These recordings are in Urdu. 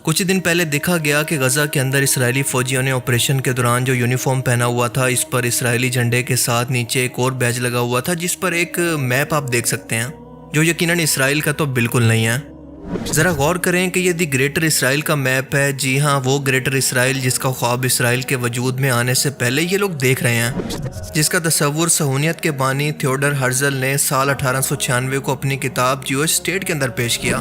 کچھ دن پہلے دیکھا گیا کہ غزہ کے اندر اسرائیلی فوجیوں نے آپریشن کے دوران جو یونیفارم پہنا ہوا تھا اس پر اسرائیلی جھنڈے کے ساتھ نیچے ایک اور بیج لگا ہوا تھا جس پر ایک میپ آپ دیکھ سکتے ہیں جو یقیناً اسرائیل کا تو بالکل نہیں ہے۔ ذرا غور کریں کہ یہ دی گریٹر اسرائیل کا میپ ہے۔ جی ہاں، وہ گریٹر اسرائیل جس کا خواب اسرائیل کے وجود میں آنے سے پہلے یہ لوگ دیکھ رہے ہیں، جس کا تصور صہیونیت کے بانی تھیوڈر ہرزل نے سال 1896 کو اپنی کتاب جیوش اسٹیٹ کے اندر پیش کیا۔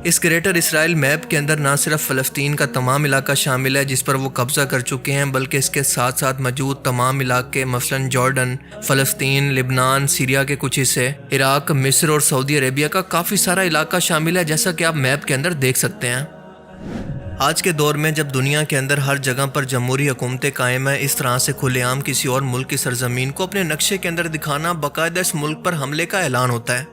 اس گریٹر اسرائیل میپ کے اندر نہ صرف فلسطین کا تمام علاقہ شامل ہے جس پر وہ قبضہ کر چکے ہیں، بلکہ اس کے ساتھ ساتھ موجود تمام علاقے مثلاً جارڈن، فلسطین، لبنان، سیریا کے کچھ حصے، عراق، مصر اور سعودی عربیہ کا کافی سارا علاقہ شامل ہے، جیسا کہ آپ میپ کے اندر دیکھ سکتے ہیں۔ آج کے دور میں جب دنیا کے اندر ہر جگہ پر جمہوری حکومتیں قائم ہیں، اس طرح سے کھلے عام کسی اور ملک کی سرزمین کو اپنے نقشے کے اندر دکھانا باقاعدہ اس ملک پر حملے کا اعلان ہوتا ہے،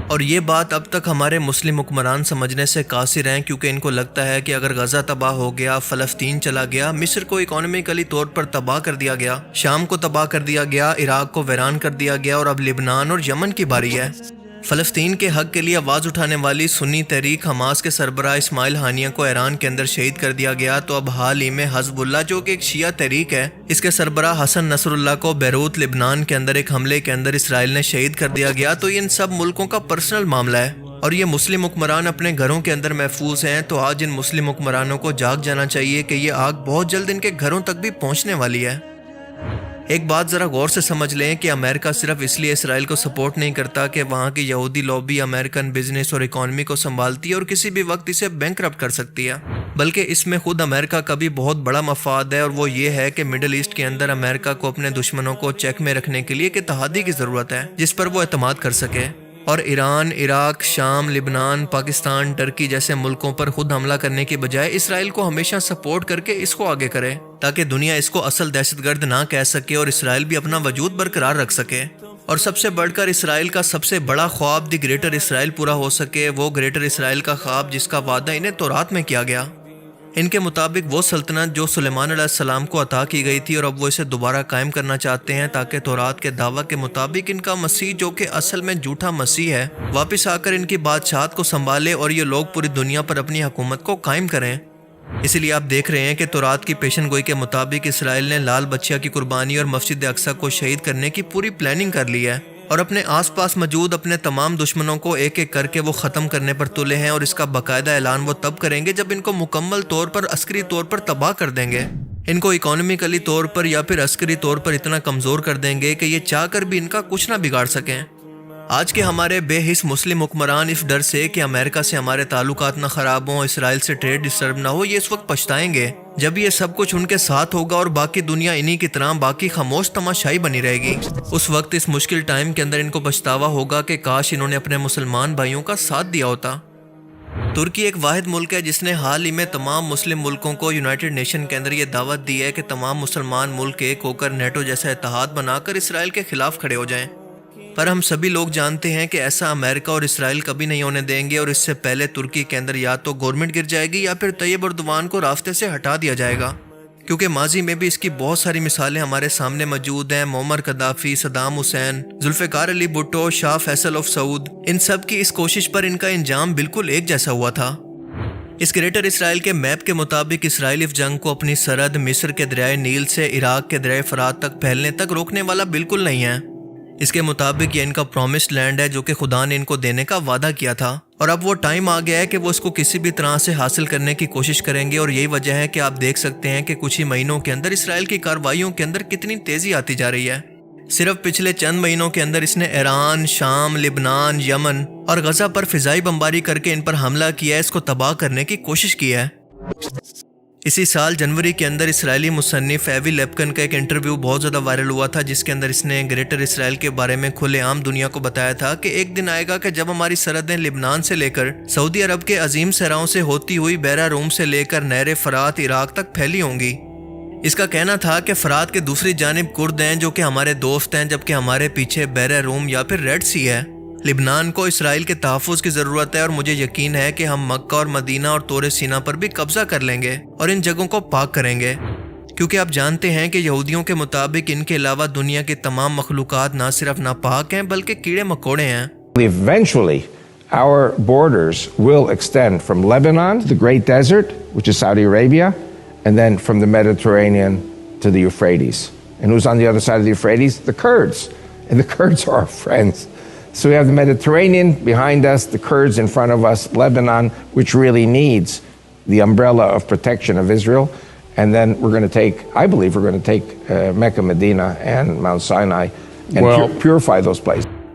اور یہ بات اب تک ہمارے مسلم حکمران سمجھنے سے قاصر ہیں، کیونکہ ان کو لگتا ہے کہ اگر غزہ تباہ ہو گیا، فلسطین چلا گیا، مصر کو اکانومیکلی طور پر تباہ کر دیا گیا، شام کو تباہ کر دیا گیا، عراق کو ویران کر دیا گیا، اور اب لبنان اور یمن کی باری ہے۔ فلسطین کے حق کے لیے آواز اٹھانے والی سنی تحریک حماس کے سربراہ اسماعیل ہانیہ کو ایران کے اندر شہید کر دیا گیا، تو اب حال ہی میں حزب اللہ جو کہ ایک شیعہ تحریک ہے، اس کے سربراہ حسن نصر اللہ کو بیروت لبنان کے اندر ایک حملے کے اندر اسرائیل نے شہید کر دیا گیا۔ تو یہ ان سب ملکوں کا پرسنل معاملہ ہے، اور یہ مسلم حکمران اپنے گھروں کے اندر محفوظ ہیں۔ تو آج ان مسلم حکمرانوں کو جاگ جانا چاہیے کہ یہ آگ بہت جلد ان کے گھروں تک بھی پہنچنے والی ہے۔ ایک بات ذرا غور سے سمجھ لیں کہ امریکہ صرف اس لیے اسرائیل کو سپورٹ نہیں کرتا کہ وہاں کی یہودی لابی امریکن بزنس اور اکانومی کو سنبھالتی ہے اور کسی بھی وقت اسے بینکرپٹ کر سکتی ہے، بلکہ اس میں خود امریکہ کا بھی بہت بڑا مفاد ہے، اور وہ یہ ہے کہ مڈل ایسٹ کے اندر امریکہ کو اپنے دشمنوں کو چیک میں رکھنے کے لیے ایک اتحادی کی ضرورت ہے جس پر وہ اعتماد کر سکے، اور ایران، عراق، شام، لبنان، پاکستان، ٹرکی جیسے ملکوں پر خود حملہ کرنے کی بجائے اسرائیل کو ہمیشہ سپورٹ کر کے اس کو آگے کرے، تاکہ دنیا اس کو اصل دہشت گرد نہ کہہ سکے اور اسرائیل بھی اپنا وجود برقرار رکھ سکے۔ اور سب سے بڑھ کر اسرائیل کا سب سے بڑا خواب دی گریٹر اسرائیل پورا ہو سکے، وہ گریٹر اسرائیل کا خواب جس کا وعدہ انہیں تورات میں کیا گیا۔ ان کے مطابق وہ سلطنت جو سلیمان علیہ السلام کو عطا کی گئی تھی اور اب وہ اسے دوبارہ قائم کرنا چاہتے ہیں، تاکہ تورات کے دعویٰ کے مطابق ان کا مسیح جو کہ اصل میں جھوٹا مسیح ہے واپس آ کر ان کی بادشاہت کو سنبھالے اور یہ لوگ پوری دنیا پر اپنی حکومت کو قائم کریں۔ اسی لیے آپ دیکھ رہے ہیں کہ تورات کی پیشن گوئی کے مطابق اسرائیل نے لال بچیا کی قربانی اور مسجد اقصی کو شہید کرنے کی پوری پلاننگ کر لی ہے، اور اپنے آس پاس موجود اپنے تمام دشمنوں کو ایک ایک کر کے وہ ختم کرنے پر تلے ہیں، اور اس کا باقاعدہ اعلان وہ تب کریں گے جب ان کو مکمل طور پر عسکری طور پر تباہ کر دیں گے، ان کو اکانومیکلی طور پر یا پھر عسکری طور پر اتنا کمزور کر دیں گے کہ یہ چاہ کر بھی ان کا کچھ نہ بگاڑ سکیں۔ آج کے ہمارے بے حس مسلم حکمران اس ڈر سے کہ امریکہ سے ہمارے تعلقات نہ خراب ہوں، اسرائیل سے ٹریڈ ڈسٹرب نہ ہو، یہ اس وقت پچھتائیں گے جب یہ سب کچھ ان کے ساتھ ہوگا اور باقی دنیا انہی کی طرح باقی خاموش تماشائی بنی رہے گی۔ اس وقت اس مشکل ٹائم کے اندر ان کو پچھتاوا ہوگا کہ کاش انہوں نے اپنے مسلمان بھائیوں کا ساتھ دیا ہوتا۔ ترکی ایک واحد ملک ہے جس نے حال ہی میں تمام مسلم ملکوں کو یونائٹڈ نیشن کے اندر یہ دعوت دی ہے کہ تمام مسلمان ملک ایک ہو کر نیٹو جیسا اتحاد بنا کر اسرائیل کے خلاف کھڑے ہو جائیں، پر ہم سبھی لوگ جانتے ہیں کہ ایسا امریکہ اور اسرائیل کبھی نہیں ہونے دیں گے، اور اس سے پہلے ترکی کے اندر یا تو گورنمنٹ گر جائے گی یا پھر طیب اردوان کو راستے سے ہٹا دیا جائے گا، کیونکہ ماضی میں بھی اس کی بہت ساری مثالیں ہمارے سامنے موجود ہیں۔ Muammar Gaddafi, Saddam Hussein, Zulfikar Ali Bhutto, Shah Faisal of Saud, ان سب کی اس کوشش پر ان کا انجام بالکل ایک جیسا ہوا تھا۔ اس گریٹر اسرائیل کے میپ کے مطابق اسرائیل اس جنگ کو اپنی سرحد مصر کے دریائے نیل سے عراق کے دریائے فرات تک پھیلنے تک روکنے والا بالکل نہیں ہے۔ اس کے مطابق یہ ان کا پرومسڈ لینڈ ہے جو کہ خدا نے ان کو دینے کا وعدہ کیا تھا، اور اب وہ ٹائم آ گیا ہے کہ وہ اس کو کسی بھی طرح سے حاصل کرنے کی کوشش کریں گے، اور یہی وجہ ہے کہ آپ دیکھ سکتے ہیں کہ کچھ ہی مہینوں کے اندر اسرائیل کی کارروائیوں کے اندر کتنی تیزی آتی جا رہی ہے۔ صرف پچھلے چند مہینوں کے اندر اس نے ایران، شام، لبنان، یمن اور غزہ پر فضائی بمباری کر کے ان پر حملہ کیا ہے، اس کو تباہ کرنے کی کوشش کی ہے۔ اسی سال جنوری کے اندر اسرائیلی مصنف ایوی لیپکن کا ایک انٹرویو بہت زیادہ وائرل ہوا تھا، جس کے اندر اس نے گریٹر اسرائیل کے بارے میں کھلے عام دنیا کو بتایا تھا کہ ایک دن آئے گا کہ جب ہماری سرحدیں لبنان سے لے کر سعودی عرب کے عظیم صحراؤں سے ہوتی ہوئی بحیرہ روم سے لے کر نہر فرات عراق تک پھیلی ہوں گی۔ اس کا کہنا تھا کہ فرات کے دوسری جانب کرد ہیں جو کہ ہمارے دوست ہیں، جبکہ ہمارے پیچھے بحیرہ روم یا پھر ریڈ سی ہے۔ لبنان کو اسرائیل کے تحفظ کی ضرورت ہے، اور مجھے یقین ہے کہ ہم مکہ اور مدینہ اور طور سینا پر بھی قبضہ کر لیں گے اور ان جگہوں کو پاک کریں گے، کیونکہ آپ جانتے ہیں کہ یہودیوں کے مطابق ان کے علاوہ دنیا کی تمام مخلوقات نہ صرف ناپاک ہیں بلکہ کیڑے مکوڑے ہیں۔ Eventually, our borders will extend from Lebanon to the Great Desert, which is Saudi Arabia, and then from the Mediterranean to the Euphrates. And who's on the other side of the Euphrates? The Kurds. And the Kurds are our friends. So we have the Mediterranean behind us, the Kurds in front of us, Lebanon, which really needs the umbrella of protection of Israel. And then we're going to take, I believe we're going to take Mecca, Medina, and Mount Sinai and purify those places.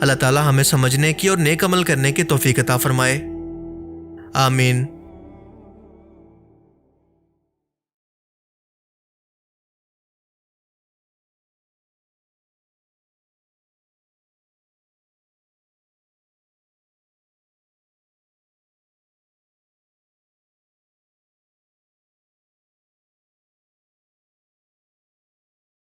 اللہ تعالیٰ ہمیں سمجھنے کی اور نیک عمل کرنے کی توفیق عطا فرمائے، آمین۔